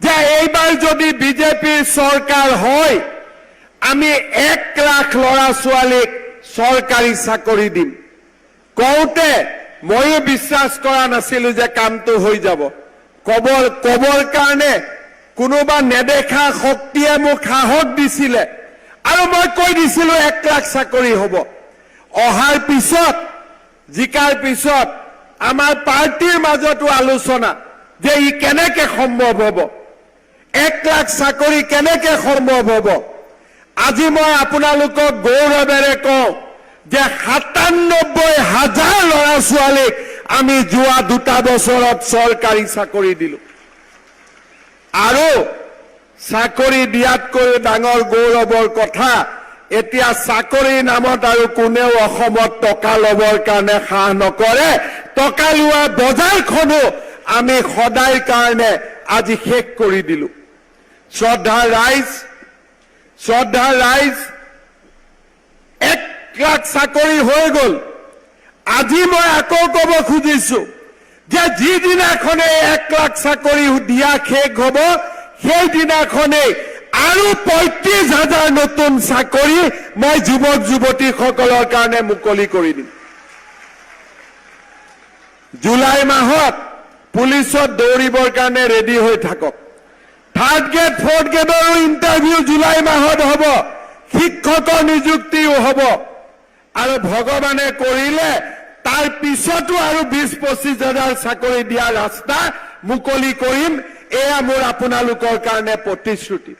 যে এইবাৰ যদি বিজেপিৰ চৰকাৰ হয় আমি 1 লাখ ল'ৰা ছোৱালীক চৰকাৰী চাকৰি দিম। কওঁতে ময়ো বিশ্বাস কৰা নাছিলো যে কামটো হৈ যাব। কবৰ কাৰণে কোনোবা নেদেখা শক্তিয়ে মোক সাহস দিছিলে আৰু মই কৈ দিছিলো 1 লাখ চাকৰি হ'ব। অহাৰ পিছত জিকাৰ পিছত আমাৰ পাৰ্টিৰ মাজতো আলোচনা যে ই কেনেকৈ সম্ভৱ হ'ব, 1 লাখ চাকৰি কেনেকৈ সম্ভৱ হ'ব। আজি মই আপোনালোকক গৌৰৱেৰে কওঁ যে 97,000 ল'ৰা ছোৱালীক আমি যোৱা 2 বছৰত চৰকাৰী চাকৰি দিলো। আৰু চাকৰি দিয়াতকৈ ডাঙৰ গৌৰৱৰ কথা, এতিয়া চাকৰিৰ নামত আৰু কোনেও অসমত টকা ল'বৰ কাৰণে সাহ নকৰে। টকা লোৱা বজাৰখনো আমি সদায় কাৰণে আজি শেষ কৰি দিলো। শ্ৰদ্ধাৰ ৰাইজ 1 লাখ চাকৰি হৈ গ'ল। আজি মই আকৌ ক'ব খুজিছো যে যিদিনাখনে 1 লাখ চাকৰি দিয়া শেষ হ'ব সেইদিনাখনেই আৰু 35,000 নতুন চাকৰি মই যুৱক যুৱতীসকলৰ কাৰণে মুকলি কৰি দিম। জুলাই মাহত পুলিচত দৌৰিবৰ কাৰণে ৰেডি হৈ থাকক। 3rd grade 4th গ্ৰেডৰো interview July মাহত হ'ব। শিক্ষকৰ নিযুক্তিও হ'ব আৰু ভগৱানে কৰিলে তাৰ পিছতো আৰু 20-25,000 চাকৰি দিয়া ৰাস্তা মুকলি কৰিম। এয়া মোৰ আপোনালোকৰ কাৰণে প্ৰতিশ্ৰুতি।